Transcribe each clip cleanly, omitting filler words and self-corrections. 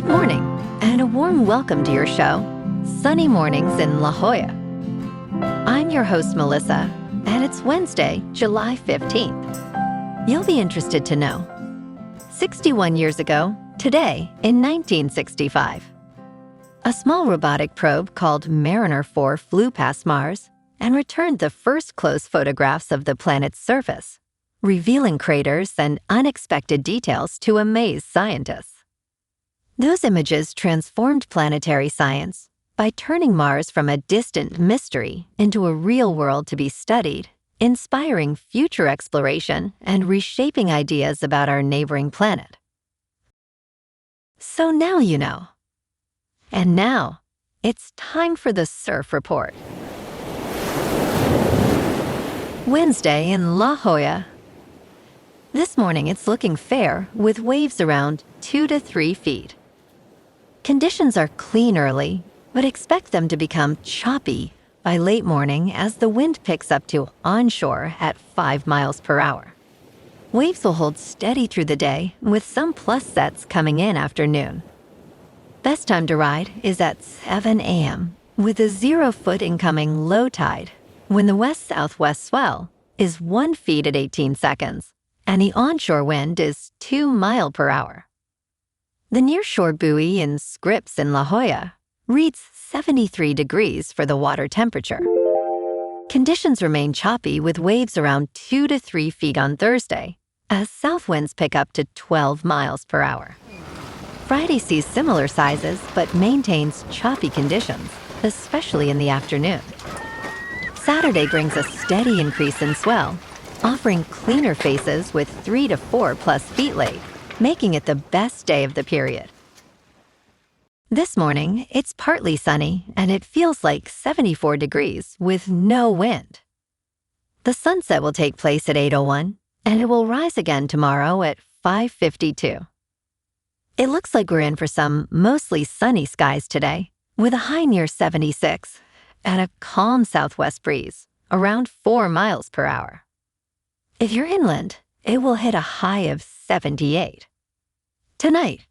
Good morning, and a warm welcome to your show, Sunny Mornings in La Jolla. I'm your host, Melissa, and it's Wednesday, July 15th. You'll be interested to know. 61 years ago, today in 1965, a small robotic probe called Mariner 4 flew past Mars and returned the first close photographs of the planet's surface, revealing craters and unexpected details to amaze scientists. Those images transformed planetary science by turning Mars from a distant mystery into a real world to be studied, inspiring future exploration and reshaping ideas about our neighboring planet. So now you know. And now, it's time for the Surf Report. Wednesday in La Jolla. This morning it's looking fair with waves around 2 to 3 feet. Conditions are clean early, but expect them to become choppy by late morning as the wind picks up to onshore at 5 miles per hour. Waves will hold steady through the day, with some plus sets coming in after noon. Best time to ride is at 7 a.m., with a 0-foot incoming low tide, when the west-southwest swell is 1 foot at 18 seconds, and the onshore wind is 2 miles per hour. The nearshore buoy in Scripps in La Jolla reads 73 degrees for the water temperature. Conditions remain choppy with waves around 2 to 3 feet on Thursday, as south winds pick up to 12 miles per hour. Friday sees similar sizes but maintains choppy conditions, especially in the afternoon. Saturday brings a steady increase in swell, offering cleaner faces with 3 to 4 plus feet laid, making it the best day of the period. This morning, it's partly sunny and it feels like 74 degrees with no wind. The sunset will take place at 8:01 and it will rise again tomorrow at 5:52. It looks like we're in for some mostly sunny skies today, with a high near 76 and a calm southwest breeze around 4 miles per hour. If you're inland, it will hit a high of 78. Tonight,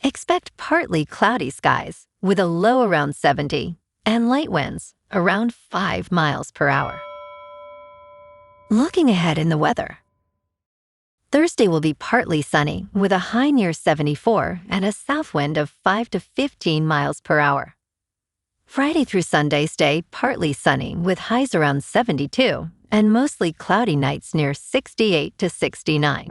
expect partly cloudy skies with a low around 70 and light winds around 5 miles per hour. Looking ahead in the weather. Thursday will be partly sunny with a high near 74 and a south wind of 5 to 15 miles per hour. Friday through Sunday stay partly sunny with highs around 72 and mostly cloudy nights near 68 to 69.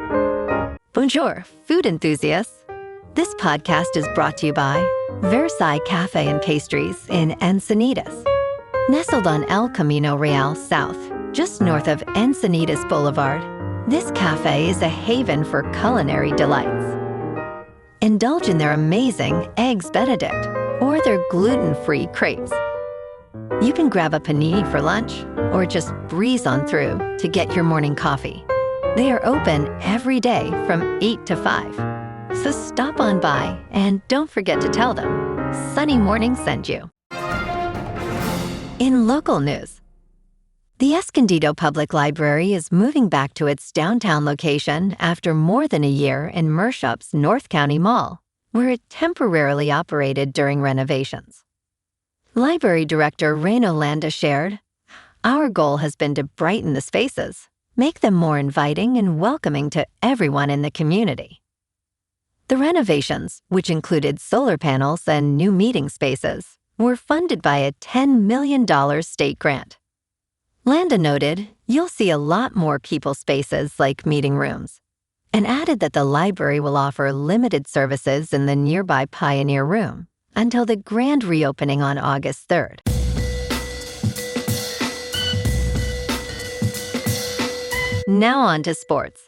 Bonjour, food enthusiasts. This podcast is brought to you by Versailles Cafe and Pastries in Encinitas. Nestled on El Camino Real South, just north of Encinitas Boulevard, this cafe is a haven for culinary delights. Indulge in their amazing Eggs Benedict or their gluten-free crepes. You can grab a panini for lunch or just breeze on through to get your morning coffee. They are open every day from 8 to 5. So stop on by and don't forget to tell them Sunny Morning sent you. In local news, the Escondido Public Library is moving back to its downtown location after more than a year in Mershup's North County Mall, where it temporarily operated during renovations. Library Director Reno Landa shared, "Our goal has been to brighten the spaces, make them more inviting and welcoming to everyone in the community." The renovations, which included solar panels and new meeting spaces, were funded by a $10 million state grant. Landa noted, "You'll see a lot more people spaces like meeting rooms," and added that the library will offer limited services in the nearby Pioneer Room until the grand reopening on August 3rd. Now on to sports.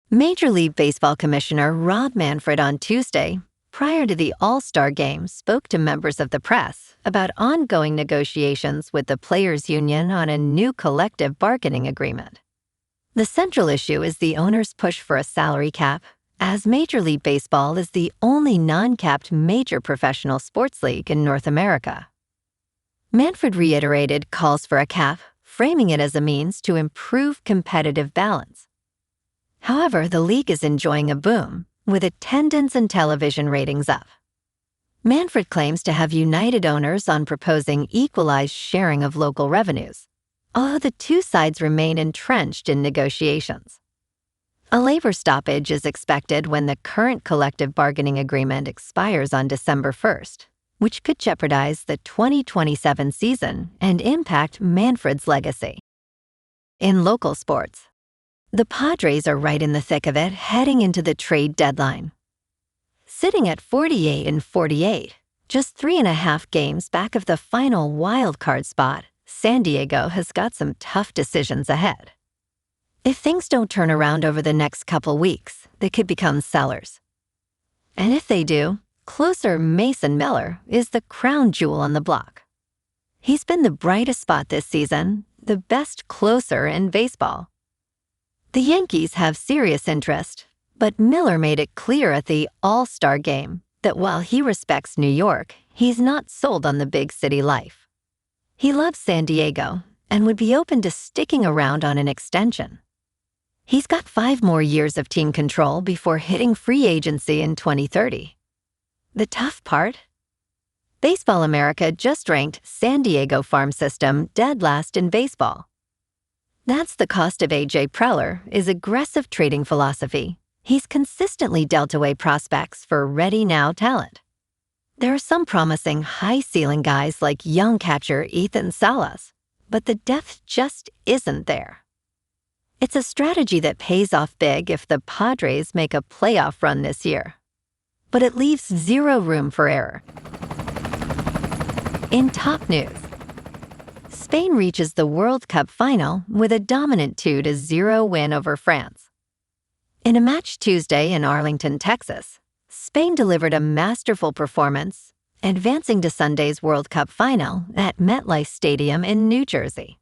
Major League Baseball Commissioner Rob Manfred on Tuesday, prior to the All-Star Game, spoke to members of the press about ongoing negotiations with the Players Union on a new collective bargaining agreement. The central issue is the owners' push for a salary cap, as Major League Baseball is the only non-capped major professional sports league in North America. Manfred reiterated calls for a cap, framing it as a means to improve competitive balance. However, the league is enjoying a boom, with attendance and television ratings up. Manfred claims to have united owners on proposing equalized sharing of local revenues, although the two sides remain entrenched in negotiations. A labor stoppage is expected when the current collective bargaining agreement expires on December 1st, which could jeopardize the 2027 season and impact Manfred's legacy. In local sports, the Padres are right in the thick of it heading into the trade deadline. Sitting at 48-48, just 3.5 games back of the final wild-card spot, San Diego has got some tough decisions ahead. If things don't turn around over the next couple weeks, they could become sellers. And if they do, closer Mason Miller is the crown jewel on the block. He's been the brightest spot this season, the best closer in baseball. The Yankees have serious interest, but Miller made it clear at the All-Star game that while he respects New York, he's not sold on the big city life. He loves San Diego and would be open to sticking around on an extension. He's got 5 more years of team control before hitting free agency in 2030. The tough part? Baseball America just ranked San Diego farm system dead last in baseball. That's the cost of A.J. Preller's aggressive trading philosophy. He's consistently dealt away prospects for ready-now talent. There are some promising high-ceiling guys like young catcher Ethan Salas, but the depth just isn't there. It's a strategy that pays off big if the Padres make a playoff run this year, but it leaves zero room for error. In top news, Spain reaches the World Cup final with a dominant 2-0 win over France. In a match Tuesday in Arlington, Texas, Spain delivered a masterful performance, advancing to Sunday's World Cup final at MetLife Stadium in New Jersey.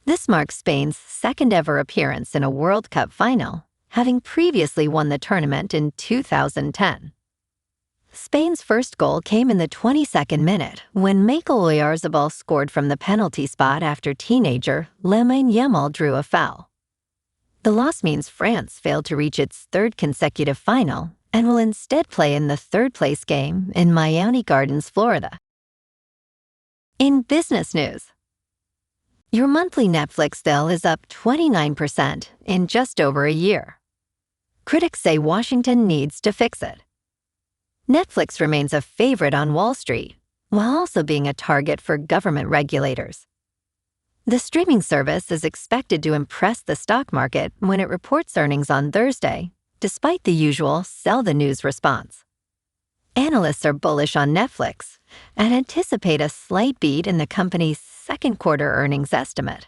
This marks Spain's second-ever appearance in a World Cup final, having previously won the tournament in 2010. Spain's first goal came in the 22nd minute when Mikel Oyarzabal scored from the penalty spot after teenager Lamine Yamal drew a foul. The loss means France failed to reach its 3rd consecutive final and will instead play in the 3rd-place game in Miami Gardens, Florida. In business news, your monthly Netflix bill is up 29% in just over a year. Critics say Washington needs to fix it. Netflix remains a favorite on Wall Street, while also being a target for government regulators. The streaming service is expected to impress the stock market when it reports earnings on Thursday, despite the usual sell the news response. Analysts are bullish on Netflix and anticipate a slight beat in the company's second quarter earnings estimate.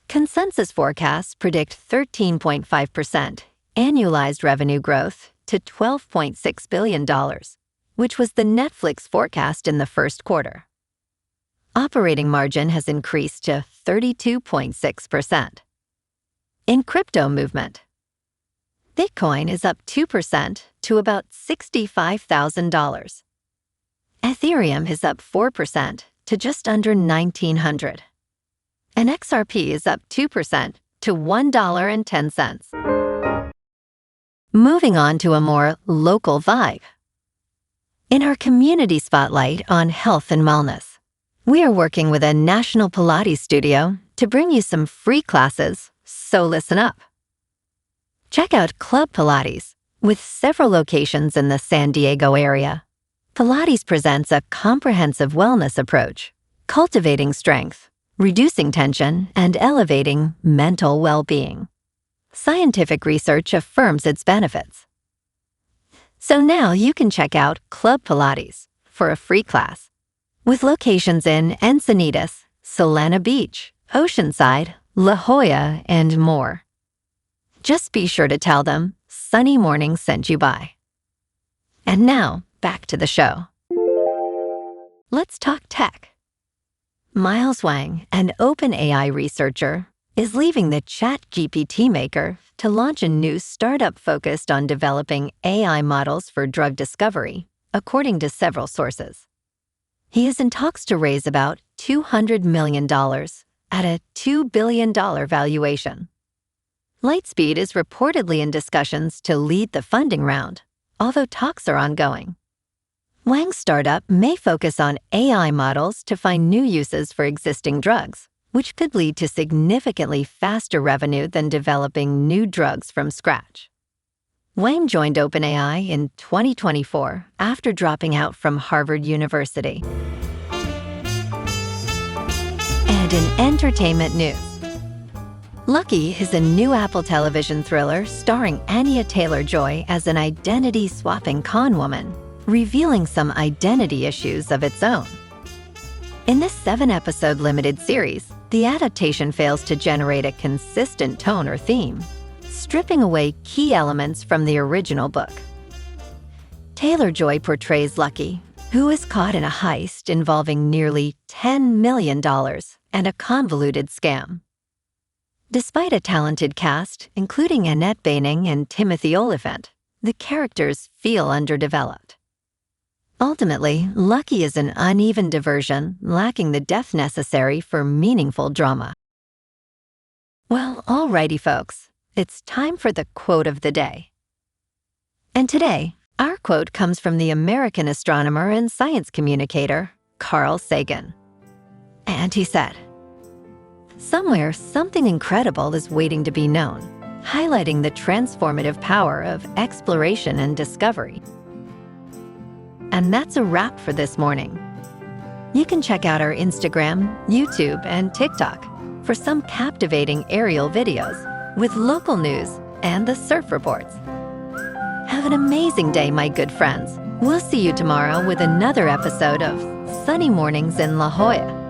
Consensus forecasts predict 13.5% annualized revenue growth to $12.6 billion, which was the Netflix forecast in the first quarter. Operating margin has increased to 32.6%. In crypto movement, Bitcoin is up 2% to about $65,000. Ethereum is up 4% to just under $1,900. And XRP is up 2% to $1.10. Moving on to a more local vibe. In our community spotlight on health and wellness, we are working with a national Pilates studio to bring you some free classes, so listen up. Check out Club Pilates, with several locations in the San Diego area. Pilates presents a comprehensive wellness approach, cultivating strength, reducing tension, and elevating mental well-being. Scientific research affirms its benefits. So now you can check out Club Pilates for a free class, with locations in Encinitas, Solana Beach, Oceanside, La Jolla, and more. Just be sure to tell them Sunny Morning sent you by. And now, back to the show. Let's talk tech. Miles Wang, an OpenAI researcher, is leaving the ChatGPT maker to launch a new startup focused on developing AI models for drug discovery, according to several sources. He is in talks to raise about $200 million at a $2 billion valuation. Lightspeed is reportedly in discussions to lead the funding round, although talks are ongoing. Wang's startup may focus on AI models to find new uses for existing drugs, which could lead to significantly faster revenue than developing new drugs from scratch. Wang joined OpenAI in 2024 after dropping out from Harvard University. And in entertainment news, Lucky is a new Apple television thriller starring Anya Taylor-Joy as an identity-swapping con woman, revealing some identity issues of its own. In this 7-episode limited series, the adaptation fails to generate a consistent tone or theme, stripping away key elements from the original book. Taylor-Joy portrays Lucky, who is caught in a heist involving nearly $10 million and a convoluted scam. Despite a talented cast, including Annette Bening and Timothy Olyphant, the characters feel underdeveloped. Ultimately, Lucky is an uneven diversion, lacking the depth necessary for meaningful drama. Well, alrighty folks, it's time for the quote of the day. And today, our quote comes from the American astronomer and science communicator, Carl Sagan. And he said, "Somewhere, something incredible is waiting to be known, highlighting the transformative power of exploration and discovery." And that's a wrap for this morning. You can check out our Instagram, YouTube, and TikTok for some captivating aerial videos with local news and the surf reports. Have an amazing day, my good friends. We'll see you tomorrow with another episode of Sunny Mornings in La Jolla.